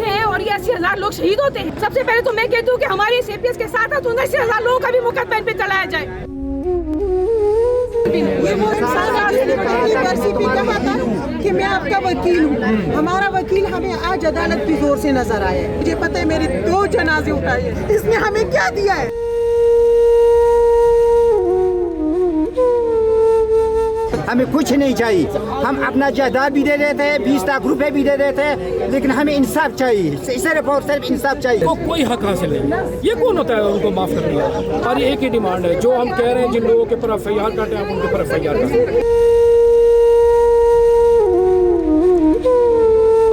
बैठे हैं और ये 80,000 लोग शहीद होते हैं। सबसे पहले तो मैं कहती हूँ कि हमारी इस APS के साथ 79,000 लोगों का भी मुकदमा इन पे चलाया जाए। ये वो इंसान कि मैं आपका वकील हूँ, हमारा वकील हमें आज अदालत की जोर से नजर आया है। मुझे पता है मेरे 2 जनाजे उठाए हैं, इसने हमें क्या दिया है? हमें कुछ नहीं चाहिए, हम अपना जायदाद भी दे देते हैं, 20 लाख रुपए भी दे देते हैं, लेकिन हमें इंसाफ चाहिए, सिर्फ और सिर्फ इंसाफ चाहिए। वो कोई हक हासिल नहीं, ये कौन होता है उनको माफ करने का? हमारी एक ही डिमांड है, जो हम कह रहे हैं जिन लोगों के ऊपर FIR काटे आप उनके ऊपर FIR काटें।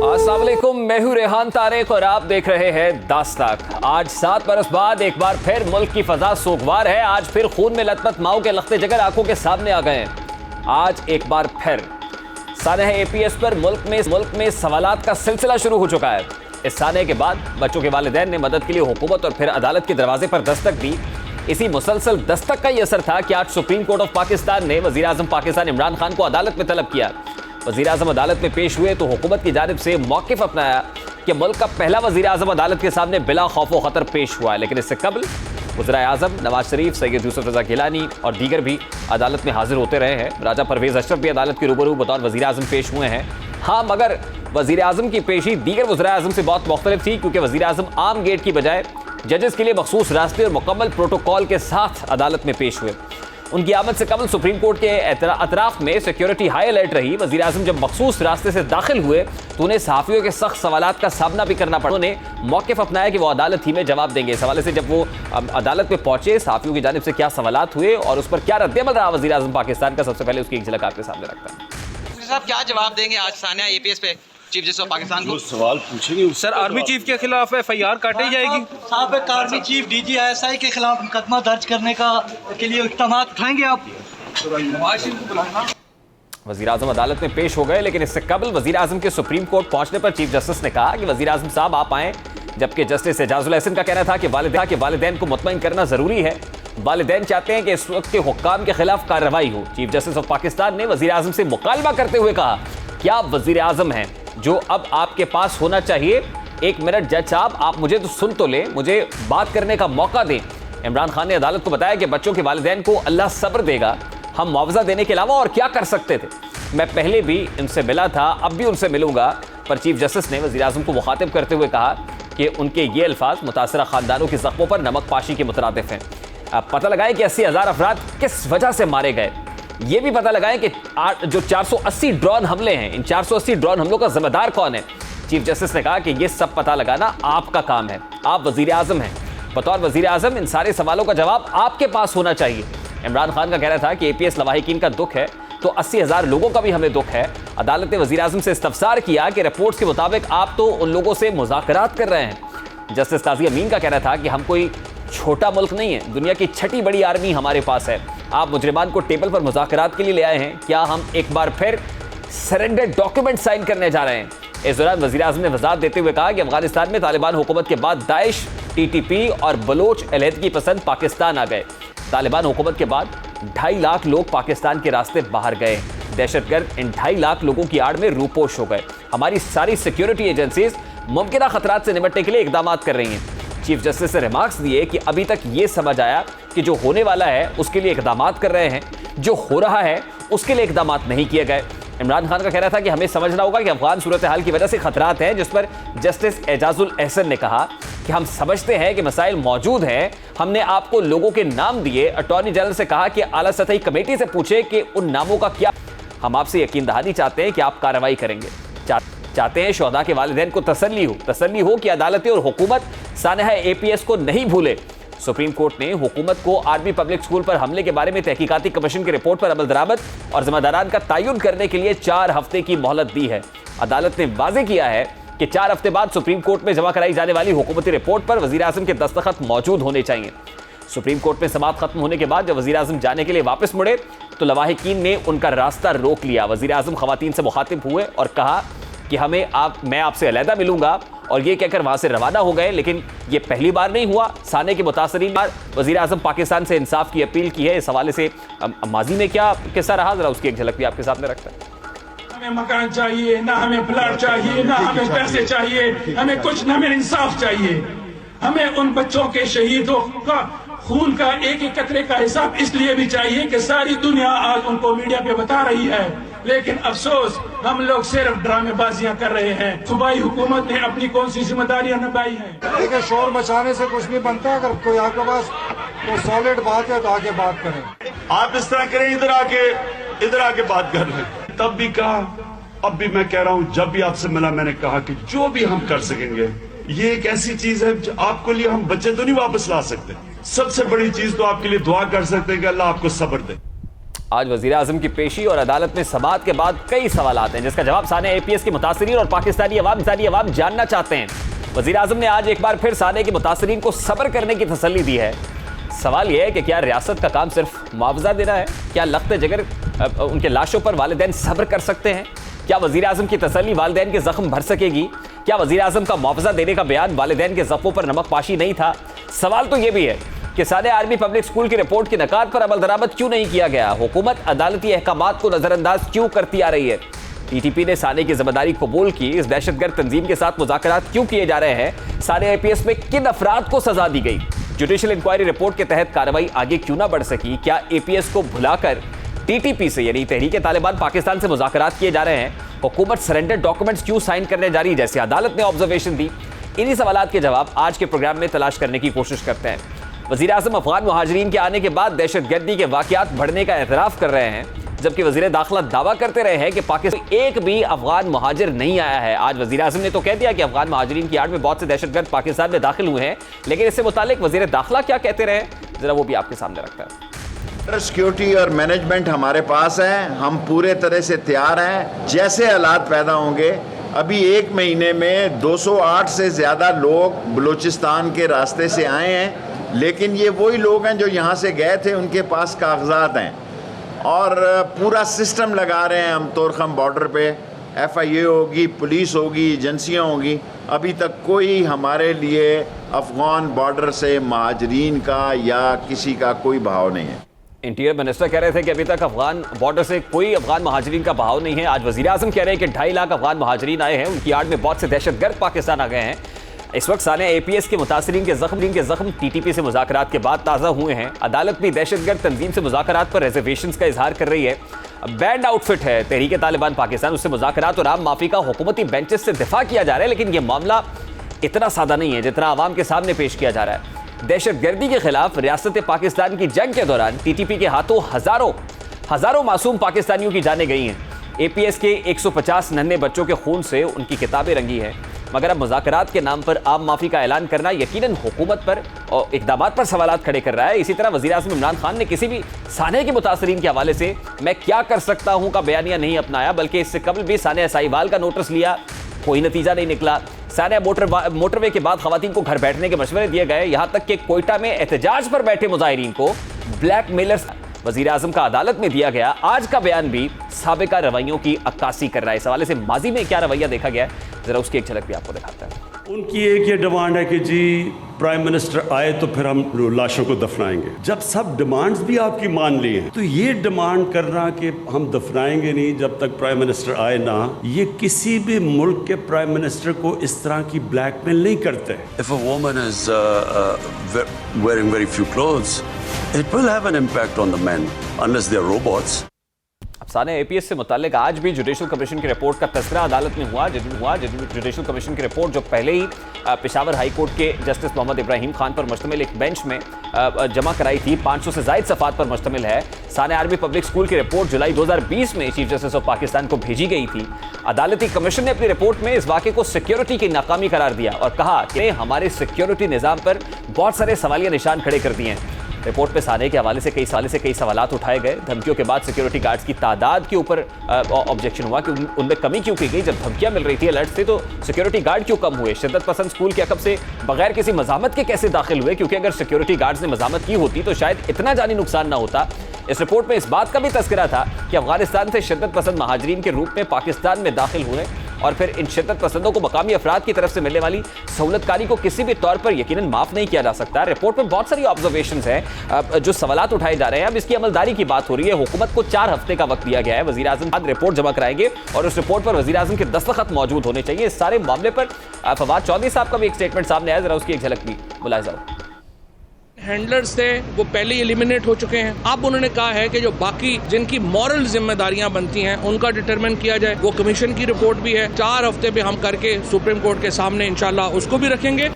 अस्सलाम वालेकुम, मैं हूं रेहान तारिक और आप देख रहे हैं दास्ताक। आज 7 बरस बाद एक बार फिर मुल्क की फजा सोगवार है। आज फिर खून में लथपथ माओ के लख्ते जिगर आंखों के सामने आ गए हैं। आज एक बार फिर सानह APS पर मुल्क में सवालात का सिलसिला शुरू हो चुका है। इस सानह के बाद बच्चों के वालिदैन ने मदद के लिए हुकूमत और फिर अदालत के दरवाजे पर दस्तक दी। इसी मुसलसल दस्तक का ये असर था कि आज सुप्रीम कोर्ट ऑफ पाकिस्तान ने वज़ीर आज़म पाकिस्तान इमरान खान को अदालत में तलब किया। वज़ीर आज़म अदालत में पेश हुए तो हुकूमत की जानिब से मौक़िफ़ अपनाया कि मुल्क का पहला वज़ीर आज़म अदालत के सामने बिला खौफ व ख़तर पेश हुआ है। लेकिन इससे कबल वज़ीर आज़म नवाज शरीफ, सैयद यूसुफ रज़ा गिलानी और दीगर भी अदालत में हाजिर होते रहे हैं। राजा परवेज़ अशरफ भी अदालत के रूबरू बतौर वज़ीर आज़म पेश हुए हैं। हाँ, मगर वज़ीर आज़म की पेशी दीगर वज़ीर आज़म से बहुत मुख्तलिफ थी, क्योंकि वज़ीर आज़म आम गेट की बजाय जजेस के लिए मखसूस रास्ते और मुकम्मल प्रोटोकॉल के साथ अदालत में पेश हुए। उनकी आमद से कबल सुप्रीम कोर्ट के अतराफ में सिक्योरिटी हाई अलर्ट रही। वज़ीर आज़म जब मखसूस रास्ते से दाखिल हुए तो उन्हें सहाफ़ियों के सख्त सवालात का सामना भी करना पड़ा। उन्होंने मौक़िफ़ अपनाया कि वो अदालत ही में जवाब देंगे। इस हवाले से जब वो अदालत में पहुंचे, सहाफ़ियों की जानिब से क्या सवालात हुए और उस पर क्या रद्द-ए-अमल रहा वज़ीर आज़म पाकिस्तान का, सबसे पहले उसकी एक झलक आपके सामने रखता है। साहब क्या जवाब देंगे आज सानिया APS पे चीफ जस्टिस ऑफ पाकिस्तान को? सवाल पूछेंगे सर, आर्मी चीफ के खिलाफ FIR काटी जाएगी? साबिक़ आर्मी चीफ DG ISI के खिलाफ मुकदमा दर्ज करने के लिए इक़दाम उठाएंगे आप? वज़ीर आज़म अदालत में पेश हो गए, लेकिन इससे कबल वज़ीर आज़म के सुप्रीम कोर्ट पहुंचने पर चीफ जस्टिस ने कहा कि वज़ीर आज़म साहब आप आएँ, जबकि जस्टिस एजाजुल एहसन का कहना था कि वालिदैन को मुतमईन करना ज़रूरी है। वालिदैन चाहते हैं कि इस वक्त के हुक्काम के खिलाफ कार्रवाई हो। चीफ जस्टिस ऑफ पाकिस्तान ने वज़ीर आज़म से मुकालमा करते हुए कहा कि आप वज़ीर आज़म हैं जो अब आपके पास होना चाहिए। 1 मिनट जज साहब, आप मुझे तो सुन तो लें, मुझे बात करने का मौका दें। इमरान खान ने अदालत को बताया कि बच्चों के वालिदैन को अल्लाह सब्र देगा, हम मुआवजा देने के अलावा और क्या कर सकते थे। मैं पहले भी इनसे मिला था, अब भी उनसे मिलूंगा। पर चीफ जस्टिस ने वज़ीर आज़म को मुखातिब करते हुए कहा कि उनके ये अल्फाज मुतासरा ख़ानदानों के ज़ख्मों पर नमक पाशी के मुतरादिफ हैं। अब पता लगाएं कि 80,000 अफराद किस वजह से मारे गए। ये भी पता लगाएं कि जो 480 ड्रोन हमले हैं, इन 480 ड्रोन हमलों का जिम्मेदार कौन है। चीफ जस्टिस ने कहा कि ये सब पता लगाना आपका काम है, आप वज़ीर आज़म हैं। बतौर वज़ीर आज़म इन सारे सवालों का जवाब आपके पास होना चाहिए। इमरान खान का कहना था कि APS लवाहिकीन का दुख है तो 80,000 लोगों का भी हमें दुख है। अदालत ने वज़ीर आज़म से इस्तफसार किया कि रिपोर्ट्स के मुताबिक आप तो उन लोगों से मुज़ाकरात कर रहे हैं। जस्टिस ताज़ी अमीन का कहना था कि हम कोई छोटा मुल्क नहीं है, दुनिया की 6ठी बड़ी आर्मी हमारे पास है। आप मुजरिमान को टेबल पर मुज़ाकरात के लिए ले आए हैं, क्या हम एक बार फिर सरेंडर डॉक्यूमेंट साइन करने जा रहे हैं? इस दौरान वज़ीर आज़म ने वज़ाहत देते हुए कहा कि अफगानिस्तान में तालिबान हुकूमत के बाद दाइश, TTP और बलोच अलहदगी पसंद पाकिस्तान आ गए। तालिबान हुकूमत के बाद 2.5 लाख लोग पाकिस्तान के रास्ते बाहर गए। दहशतगर्द इन 2.5 लाख लोगों की आड़ में रूपोश हो गए। हमारी सारी सिक्योरिटी एजेंसीज मुमकिन खतरात से निपटने के लिए इकदाम कर रही हैं। चीफ जस्टिस ने रिमार्क्स दिए कि अभी तक ये समझ आया कि जो होने वाला है उसके लिए इकदाम कर रहे हैं, जो हो रहा है उसके लिए इकदाम नहीं किए गए। इमरान खान का कहना था कि हमें समझना होगा कि अफगान सूरत हाल की वजह से खतरात हैं, जिस पर जस्टिस एजाजुल एहसन ने कहा कि हम समझते हैं कि मसाइल मौजूद हैं, हमने आपको लोगों के नाम दिए। अटॉर्नी जनरल से कहा कि आला सतही कमेटी से पूछे कि उन नामों का क्या। हम आपसे यकीन दहानी चाहते हैं कि आप कार्रवाई करेंगे। चाहते हैं शोहदा के वालिदैन को तसल्ली हो कि अदालतें और हुकूमत सानहा APS को नहीं भूले। सुप्रीम कोर्ट ने हुकूमत को आर्मी पब्लिक स्कूल पर हमले के बारे में तहकीकाती कमीशन की रिपोर्ट पर अमल दरामद और जिम्मेदारान का तयन करने के लिए 4 हफ्ते की मोहलत दी है। अदालत ने वाज़ेह किया है कि 4 हफ्ते बाद सुप्रीम कोर्ट में जमा कराई जाने वाली हुकूमती रिपोर्ट पर वज़ीर आज़म के दस्तखत मौजूद होने चाहिए। सुप्रीम कोर्ट में समाअत खत्म होने के बाद जब वज़ीर आज़म जाने के लिए वापस मुड़े तो लवाहिकीन ने उनका रास्ता रोक लिया। वज़ीर आज़म ख़वातीन से मुखातिब हुए और कहा कि मैं आपसे अलहदा मिलूंगा, और ये कहकर वहां से रवाना हो गए। लेकिन ये पहली बार नहीं हुआ। साने के मुतासरीन वज़ीर आज़म पाकिस्तान से इंसाफ की अपील की है। इस हवाले से माजी में क्या किस्सा रहा, जरा उसकी एक झलक भी आपके सामने रखता है। हमें मकान चाहिए, ना हमें फ्लैट चाहिए, ना हमें पैसे चाहिए, हमें कुछ न, हमें इंसाफ चाहिए। हमें उन बच्चों के शहीदों का खून का एक एक कतरे का हिसाब इसलिए भी चाहिए कि सारी दुनिया आज उनको मीडिया पे बता रही है, लेकिन अफसोस हम लोग सिर्फ ड्रामेबाजियां कर रहे हैं। सूबाई हुकूमत ने अपनी कौन सी जिम्मेदारियां निभाई हैं? देखिए, शोर मचाने से कुछ नहीं बनता। अगर कोई आपके पास कोई सॉलिड बात है तो आके बात करें। आप इस तरह करें, इधर आके बात कर रहे हैं। तब भी कहा, अब भी मैं कह रहा हूं, जब भी आपसे मिला मैंने कहा कि जो भी हम कर सकेंगे, ये एक ऐसी चीज है जो आपके लिए हम बच्चे तो नहीं वापस ला सकते, सबसे बड़ी चीज तो आपके लिए दुआ कर सकते हैं कि अल्लाह आपको सब्र दे। आज वजीर आजम की पेशी और अदालत में समाअत के बाद कई सवाल आते हैं, जिसका जवाब साने APS के मुतासरीन और पाकिस्तानी अवाम जानना चाहते हैं। वजीर आजम ने आज एक बार फिर साने के मुतासरीन को सब्र करने की तसल्ली दी है। सवाल यह है कि क्या रियासत का काम सिर्फ मुआवजा देना है? क्या लख्त जिगर उनके लाशों पर वालिदैन सब्र कर सकते हैं? क्या वजीर आजम की तसल्ली वालिदैन के जख्म भर सकेगी? क्या वजीर आजम का मुआवजा देने का बयान वालिदैन के जख्मों पर नमक पाशी नहीं था? सवाल तो यह भी है कि साने आर्मी पब्लिक स्कूल की रिपोर्ट की नकात पर अमल दरामद क्यों नहीं किया गया? हुकूमत अदालती अहकामात को नजरअंदाज क्यों करती आ रही है? TTP ने साने की जिम्मेदारी कबूल की, इस दहशतगर्द तंजीम के साथ मुज़ाकरात क्यों किए जा रहे हैं? साने APS में किन अफराद को सजा दी गई? जुडिशल इंक्वायरी रिपोर्ट के तहत कार्रवाई आगे क्यों ना बढ़ सकी? क्या APS को भुलाकर TTP से यानी तहरीक तालिबान पाकिस्तान से मुज़ाकरात किए जा रहे हैं? हुकूमत सरेंडर डॉक्यूमेंट्स क्यों साइन करने जा रही है, जैसे अदालत ने ऑब्जर्वेशन दी? इन्हीं सवालात के जवाब आज के प्रोग्राम में तलाश करने की कोशिश करते हैं। वज़ीर आज़म अफगान मुहाजिरीन के आने के बाद दहशतगर्दी के वाक़यात बढ़ने का एतराफ़ कर रहे हैं, जबकि वज़ीर दाखिला दावा करते रहे हैं कि पाकिस्तान एक भी अफगान मुहाजिर नहीं आया है। आज वज़ीर आज़म ने तो कह दिया कि अफगान मुहाजिरीन की आड़ में बहुत से दहशतगर्द पाकिस्तान में दाखिल हुए हैं, लेकिन इससे मुतालिक वज़ीर दाखिला क्या कहते रहे, ज़रा वो भी आपके सामने रखता है। सिक्योरिटी और मैनेजमेंट हमारे पास है, हम पूरे तरह से तैयार हैं। जैसे हालात पैदा होंगे, अभी एक महीने में 208 से ज़्यादा लोग बलूचिस्तान के रास्ते से आए हैं, लेकिन ये वही लोग हैं जो यहाँ से गए थे, उनके पास कागजात हैं और पूरा सिस्टम लगा रहे हैं हम तोरखम बॉर्डर पे। FIA होगी, पुलिस होगी, एजेंसियाँ होगी। अभी तक कोई हमारे लिए अफगान बॉर्डर से महाजरीन का या किसी का कोई बहाव नहीं है। इंटीरियर मिनिस्टर कह रहे थे कि अभी तक अफगान बॉर्डर से कोई अफगान महाजरीन का बहाव नहीं है। आज वज़ीर आज़म कह रहे हैं कि 2.5 लाख अफगान महाजरीन आए हैं, उनकी आड़ में बहुत से दहशतगर्द पाकिस्तान आ गए हैं। इस वक्त साने APS के मुतासरीन के जख्म TTP से मुज़ाकरात के बाद ताज़ा हुए हैं। अदालत भी दहशतगर्द तंजीम से मुज़ाकरात पर रिजर्वेशंस का इजहार कर रही है। बैंड आउटफिट है तहरीक तालिबान पाकिस्तान, उससे मुज़ाकरात और आम माफ़ी का हुकूमती बेंचेस से दिफा किया जा रहा है, लेकिन यह मामला इतना सादा नहीं है जितना आवाम के सामने पेश किया जा रहा है। दहशतगर्दी के खिलाफ रियासत पाकिस्तान की जंग के दौरान TTP के हाथों हज़ारों मासूम पाकिस्तानियों की जानें गई हैं। APS के 150 नन्हे बच्चों के खून से उनकी किताबें रंगी हैं, मगर अब मुज़ाकरात के नाम पर आम माफ़ी का ऐलान करना यकीनन हुकूमत पर और इक़दामात पर सवालात खड़े कर रहा है। इसी तरह वज़ीर आज़म इमरान खान ने किसी भी साने के मुतासरीन के हवाले से मैं क्या कर सकता हूँ का बयानिया नहीं अपनाया, बल्कि इससे कबल भी साने साहिवाल का नोटिस लिया, कोई नतीजा नहीं निकला। साने मोटरवे के बाद ख़वातीन को घर बैठने के मशवरे दिए गए, यहाँ तक कि कोयटा में एहतजाज पर बैठे मुजाहिरीन को ब्लैकमेलर्स। वज़ीर आज़म का अदालत में दिया गया आज का बयान भी साबिका रवैयों की अक्कासी कर रहा है। इस हवाले से माजी में क्या रवैया देखा गया है, जरा उसकी एक झलक भी आपको दिखाता है। उनकी एक ये डिमांड है कि जी प्राइम मिनिस्टर आए तो फिर हम लाशों को दफनाएंगे। जब सब डिमांड्स भी आपकी मान ली हैं, तो ये डिमांड करना कि हम दफनाएंगे नहीं जब तक प्राइम मिनिस्टर आए ना, ये किसी भी मुल्क के प्राइम मिनिस्टर को इस तरह की ब्लैकमेल नहीं करते। If a woman is wearing very few clothes, it will have an impact on the men unless they are robots. Sane APS से मुताल्लिक आज भी जुडिशल कमीशन की रिपोर्ट का तस्करा अदालत में हुआ। जुडिशल कमीशन की रिपोर्ट जो पहले ही पेशावर हाई कोर्ट के जस्टिस मोहम्मद इब्राहिम खान पर मुश्तमिल एक बेंच में जमा कराई थी, 500 से ज़ायद सफ़ात पर मुश्तमिल है। साने आर्मी पब्लिक स्कूल की रिपोर्ट जुलाई 2020 में चीफ जस्टिस ऑफ पाकिस्तान को भेजी गई थी। अदालती कमीशन ने अपनी रिपोर्ट में इस वाक़े को सिक्योरिटी की नाकामी करार दिया और कहा कि हमारे सिक्योरिटी निज़ाम पर बहुत सारे सवालिया निशान खड़े कर दिए हैं। रिपोर्ट पे साने के हवाले से कई सवालात उठाए गए। धमकियों के बाद सिक्योरिटी गार्ड्स की तादाद के ऊपर ऑब्जेक्शन हुआ कि उनमें कमी क्यों की गई। जब धमकियां मिल रही थी अलर्ट से, तो सिक्योरिटी गार्ड क्यों कम हुए? शिद्दत पसंद स्कूल के अकब से बगैर किसी मज़ामत के कैसे दाखिल हुए? क्योंकि अगर सिक्योरिटी गार्ड्स ने मज़ामत की होती तो शायद इतना जानी नुकसान ना होता। इस रिपोर्ट में इस बात का भी तस्करा था कि अफगानिस्तान से शिद्दत पसंद महाजरीन के रूप में पाकिस्तान में दाखिल हुए और फिर इन शिद्दत पसंदों को मकामी अफराद की तरफ से मिलने वाली सहूलतकारी को किसी भी तौर पर यकीनन माफ नहीं किया जा सकता। रिपोर्ट में बहुत सारी ऑब्जर्वेशंस हैं, जो सवालात उठाए जा रहे हैं। अब इसकी अमलदारी की बात हो रही है। हुकूमत को 4 हफ्ते का वक्त दिया गया है। वज़ीर आज़म बाद रिपोर्ट जमा कराएंगे और उस रिपोर्ट पर वज़ीर आज़म के दस्तखत मौजूद होने चाहिए। इस सारे मामले पर फवाद चौधरी साहब का भी एक स्टेटमेंट सामने आया, जरा उसकी एक झलक भी मुलाहिजा हो। हैंडलर्स थे वो पहले ही एलिमिनेट हो चुके हैं। अब उन्होंने कहा है कि जो बाकी जिनकी मॉरल जिम्मेदारियां बनती हैं उनका डिटरमिन किया जाए। वो कमीशन की रिपोर्ट भी है, 4 हफ्ते पे हम करके सुप्रीम कोर्ट के सामने इंशाल्लाह उसको भी रखेंगे।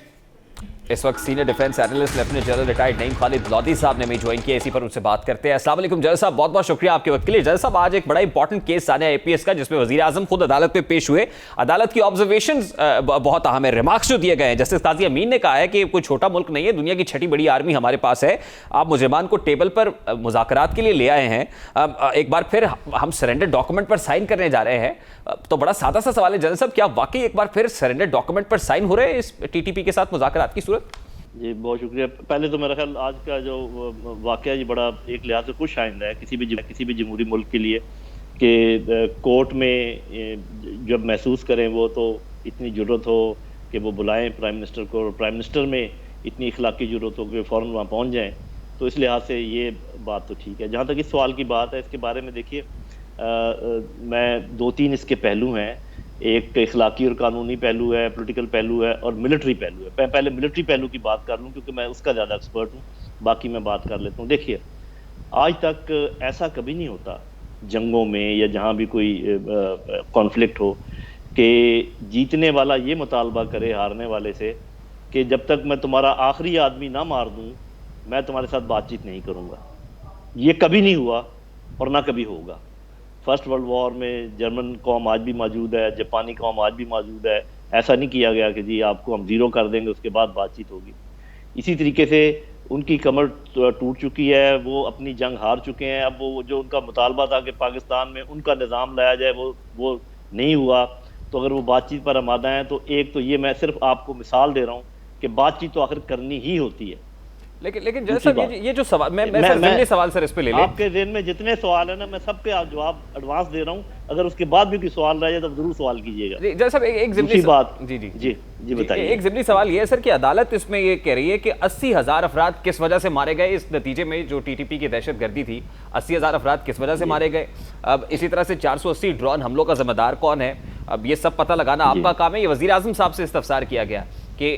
इस वक्त senior defence analyst lieutenant general retired Naeem Khalid Lodhi sahab ने हमें ज्वाइन किया, इसी पर उनसे बात करते हैं। अस्सलाम वालेकुम जज साहब, बहुत बहुत शुक्रिया आपके वक्त के लिए। जज साहब, आज एक बड़ा इंपॉर्टेंट केस सामने आया एपीएस का, जिसमें वजीर आजम खुद अदालत में पेश हुए। अदालत की ऑब्जर्वेशंस बहुत अहम है, रिमार्क्स जो दिए गए हैं। जस्टिस काजी अमीन ने कहा है कि कोई छोटा मुल्क नहीं है, दुनिया की 6ठी बड़ी आर्मी हमारे पास है। आप मुजरिमान को टेबल पर मुज़ाकरात के लिए ले आए हैं, एक बार फिर हम सरेंडर डॉक्यूमेंट पर साइन करने जा रहे हैं। तो बड़ा सादा सा सवाल है जज साहब, क्या वाकई एक बार फिर सरेंडर डॉक्यूमेंट पर साइन हो रहे हैं इस टीटीपी के साथ मुज़ाकरात की सूरत? जी बहुत शुक्रिया। पहले तो मेरा ख्याल आज का जो वाक़या ये बड़ा एक लिहाज से खुश आइंदा है किसी भी जमहूरी मुल्क के लिए कि कोर्ट में जब महसूस करें वो तो इतनी ज़रूरत हो कि वो बुलाएं प्राइम मिनिस्टर को, और प्राइम मिनिस्टर में इतनी इखलाकी ज़रूरत हो कि फ़ौरन वहाँ पहुँच जाएँ। तो इस लिहाज से ये बात तो ठीक है। जहाँ तक इस सवाल की बात है, इसके बारे में देखिए मैं 2-3 इसके पहलू हैं। एक इखलाकी और कानूनी पहलू है, पॉलिटिकल पहलू है और मिलिट्री पहलू है। मैं पहले मिलिट्री पहलू की बात कर लूँ क्योंकि मैं उसका ज़्यादा एक्सपर्ट हूँ, बाकी मैं बात कर लेता हूँ। देखिए, आज तक ऐसा कभी नहीं होता जंगों में या जहाँ भी कोई कॉन्फ्लिक्ट हो कि जीतने वाला ये मुतालबा करे हारने वाले से कि जब तक मैं तुम्हारा आखिरी आदमी ना मार दूँ मैं तुम्हारे साथ बातचीत नहीं करूँगा। ये कभी नहीं हुआ और ना कभी होगा। फर्स्ट वर्ल्ड वॉर में जर्मन कौम आज भी मौजूद है, जापानी कौम आज भी मौजूद है। ऐसा नहीं किया गया कि जी आपको हम ज़ीरो कर देंगे उसके बाद बातचीत होगी। इसी तरीके से उनकी कमर टूट चुकी है, वो अपनी जंग हार चुके हैं। अब वो जो उनका मुतालबा था कि पाकिस्तान में उनका निज़ाम लाया जाए वो नहीं हुआ। तो अगर वो बातचीत पर आमादा हैं तो एक तो ये मैं सिर्फ आपको मिसाल दे रहा हूँ कि बातचीत तो आखिर करनी ही होती है। लेकिन जैसा ये जो सवाल मैं सवाल सर इस पे ले लें। आपके ज़हन में जितने सवाल है ना मैं सबके जवाब एडवांस दे रहा हूँ। अगर उसके बाद भी कोई सवाल रह जाए तो जरूर सवाल कीजिएगा। जैसा एक ज़िमनी बात जी बताइए। एक ज़िमनी सवाल ये है सर कि अदालत इसमें ये कह रही है कि 80,000 अफराद किस वजह से मारे गए इस नतीजे में जो टीटीपी की दहशतगर्दी थी। 80,000 अफराद किस वजह से मारे गए। अब इसी तरह से 480 ड्रोन हमलों का जिम्मेदार कौन है, अब ये सब पता लगाना आपका काम है। ये वज़ीर आज़म साहब से इस्तफसार किया गया कि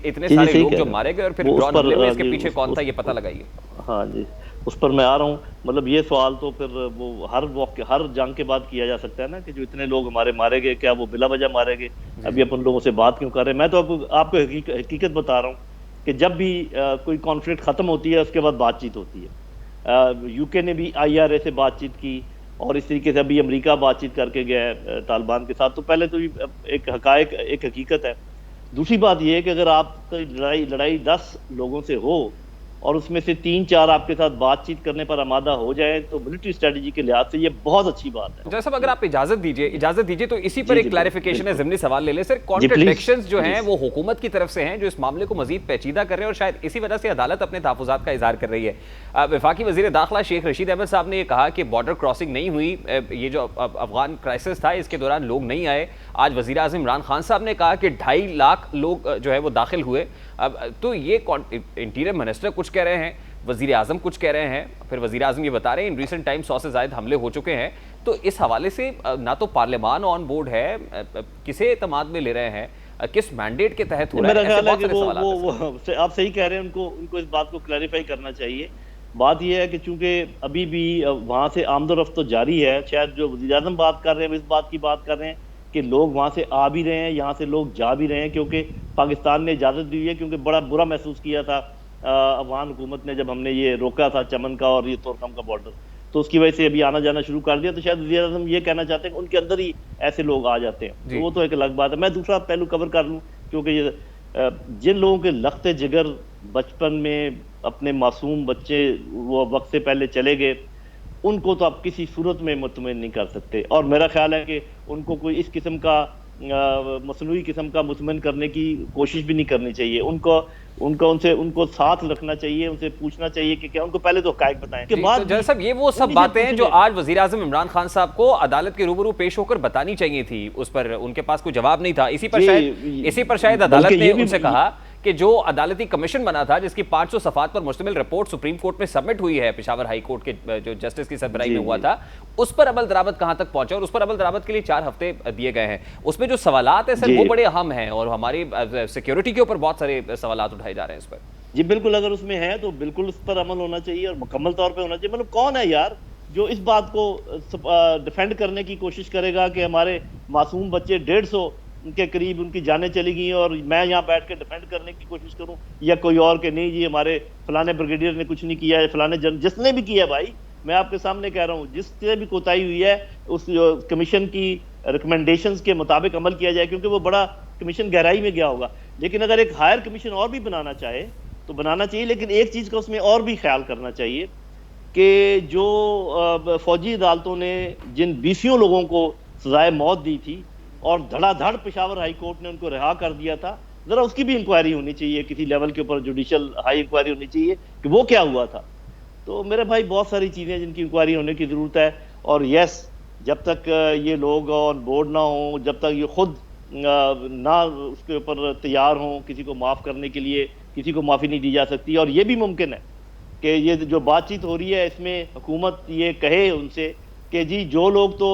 इतने सारे लोग जो मारे गए और फिर ड्रोन हमले में इसके पीछे कौन था ये पता लगाइए। हाँ जी, उस पर मैं आ रहा हूँ। मतलब ये सवाल तो फिर वो हर जंग के बाद किया जा सकता है ना कि जो इतने लोग हमारे मारे गए क्या वो बिला वजह मारे गए, अभी अपन लोगों से बात क्यों कर रहे हैं। मैं तो आपको हकीकत बता रहा हूँ कि जब भी कोई कॉन्फ्लिक्ट ख़त्म होती है उसके बाद बातचीत होती है। यूके ने भी IRA से बातचीत की और इस तरीके से अभी अमेरिका बातचीत करके गया है तालिबान के साथ। तो पहले तो एक हकीकत है। दूसरी बात यह है कि अगर आप लड़ाई 10 लोगों से हो और उसमें से 3-4 आपके साथ बातचीत करने पर आमादा हो जाए तो मिलिट्री स्ट्रेटजी के लिहाज से ये बहुत अच्छी बात है। जैसा अगर आप इजाजत दीजिए तो इसी पर एक क्लैरिफिकेशन है, ज़िमनी सवाल ले ले सर। कॉन्ट्रडिक्शंस जो हैं वो हुकूमत की तरफ से हैं जो इस मामले को मजीद पेचीदा कर रहे हैं और शायद इसी वजह से अदालत अपने तहफ़्फ़ुज़ात का इजहार कर रही है। वफाकी वज़ीर दाखिला शेख रशीद अहमद साहब ने कहा कि बॉर्डर क्रॉसिंग नहीं हुई, ये जो अफगान क्राइसिस था इसके दौरान लोग नहीं आए। आज वज़ीर आज़म इमरान खान साहब ने कहा कि 2.5 लाख लोग जो है वो दाखिल हुए। अब तो ये इंटीरियर मिनिस्टर कुछ कह रहे हैं, वज़ीर आज़म कुछ कह रहे हैं, फिर वज़ीर आज़म ये बता रहे हैं इन रिसेंट टाइम 100 से ज़ायद हमले हो चुके हैं। तो इस हवाले से ना तो पार्लियामान ऑन बोर्ड है, किसे एतमाद में ले रहे हैं, किस मैंडेट के तहत हो रहा है। मेरा ख्याल है कि वो आप सही कह रहे हैं, उनको इस बात को क्लैरिफाई करना चाहिए। बात यह है कि चूंकि अभी भी वहाँ से आमदोरफ्त तो जारी है, शायद जो वज़ीर आज़म बात कर रहे हैं इस बात की बात कर रहे हैं कि लोग वहाँ से आ भी रहे हैं, यहाँ से लोग जा भी रहे हैं, क्योंकि पाकिस्तान ने इजाज़त दी है। क्योंकि बड़ा बुरा महसूस किया था अफगान हुकूमत ने जब हमने ये रोका था चमन का और ये तोरकम का बॉर्डर, तो उसकी वजह से अभी आना जाना शुरू कर दिया। तो शायद वज़ीर आज़म ये कहना चाहते हैं कि उनके अंदर ही ऐसे लोग आ जाते हैं। तो वो तो एक अलग बात है। मैं दूसरा पहलू कवर कर लूँ, क्योंकि ये जिन लोगों के लख्ते जिगर बचपन में अपने मासूम बच्चे वो वक्त से पहले चले गए, उनको तो आप किसी सूरत में मुतमईन नहीं कर सकते। और मेरा ख्याल है कि उनको कोई इस किस्म का मसनूई किस्म का मुतमईन करने की कोशिश भी नहीं करनी चाहिए। उनको साथ रखना चाहिए, उनसे पूछना चाहिए कि क्या, उनको पहले तो हक़ाइक़ बताएं के बाद। तो साहब ये वो सब बातें हैं जो आज वज़ीर आज़म इमरान खान साहब को अदालत के रूबरू पेश होकर बतानी चाहिए थी, उस पर उनके पास कोई जवाब नहीं था। इसी पर शायद अदालत ने उनसे कहा कि जो अदालती कमीशन बना था जिसकी 500 सफ़ात पर मुश्तमिल रिपोर्ट सुप्रीम कोर्ट में सबमिट हुई है, पेशावर हाई कोर्ट के जो जस्टिस की सरबराही में हुआ था, उस पर अमल दरामद कहां तक पहुंचा और उस पर अमल दरामद के लिए 4 हफ्ते दिए गए हैं। उसमें जो सवालात है सर वो बड़े अहम हैं और हमारी सिक्योरिटी के ऊपर बहुत सारे सवालात उठाए जा रहे हैं इस पर। जी बिल्कुल, अगर उसमें है तो बिल्कुल उस पर अमल होना चाहिए और मुकम्मल तौर पर होना चाहिए। मतलब कौन है यार जो इस बात को डिफेंड करने की कोशिश करेगा कि हमारे मासूम बच्चे 150 के करीब उनकी जानें चली गई और मैं यहाँ बैठ के डिफेंड करने की कोशिश करूँ, या कोई और के नहीं जी हमारे फलाने ब्रिगेडियर ने कुछ नहीं किया है, फलाने जिसने भी किया भाई, मैं आपके सामने कह रहा हूँ, जिससे भी कोताही हुई है उस कमीशन की रिकमेंडेशंस के मुताबिक अमल किया जाए, क्योंकि वो बड़ा कमीशन गहराई में गया होगा। लेकिन अगर एक हायर कमीशन और भी बनाना चाहे तो बनाना चाहिए, लेकिन एक चीज़ का उसमें और भी ख्याल करना चाहिए कि जो फौजी अदालतों ने जिन 20 लोगों को सजाए मौत दी थी और धड़ाधड़ पेशावर हाई कोर्ट ने उनको रिहा कर दिया था, ज़रा उसकी भी इंक्वायरी होनी चाहिए, किसी लेवल के ऊपर जुडिशल हाई इंक्वायरी होनी चाहिए कि वो क्या हुआ था। तो मेरे भाई बहुत सारी चीज़ें जिनकी इंक्वायरी होने की ज़रूरत है। और यस, जब तक ये लोग ऑन बोर्ड ना हों, जब तक ये खुद ना उसके ऊपर तैयार हों किसी को माफ़ करने के लिए, किसी को माफ़ी नहीं दी जा सकती। और ये भी मुमकिन है कि ये जो बातचीत हो रही है इसमें हुकूमत ये कहे उनसे कि जी जो लोग तो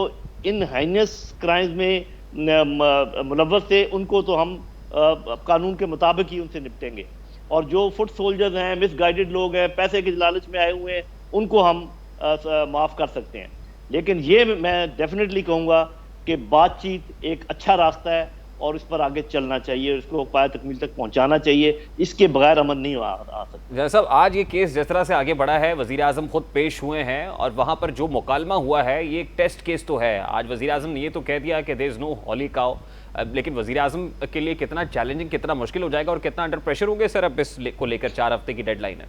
इन हाइनेस क्राइम्स में मुलव्वस थे उनको तो हम कानून के मुताबिक ही उनसे निपटेंगे, और जो फुट सोल्जर्स हैं, मिसगाइडेड लोग हैं, पैसे के लालच में आए हुए हैं, उनको हम माफ़ कर सकते हैं। लेकिन ये मैं डेफिनेटली कहूँगा कि बातचीत एक अच्छा रास्ता है और इस पर आगे चलना चाहिए, इसको पाया तकमील तक पहुंचाना चाहिए, इसके बगैर अमन नहीं आ सकता। जैसा साहब आज ये केस जिस तरह से आगे बढ़ा है, वज़ीर आज़म खुद पेश हुए हैं और वहाँ पर जो मुकालमा हुआ है ये एक टेस्ट केस तो है। आज वज़ीर आज़म ने ये तो कह दिया कि there is no holy cow, लेकिन वज़ीर आज़म के लिए कितना चैलेंजिंग, कितना मुश्किल हो जाएगा और कितना अंडर प्रेशर होंगे सर अब इस को लेकर 4 हफ्ते की डेडलाइन है?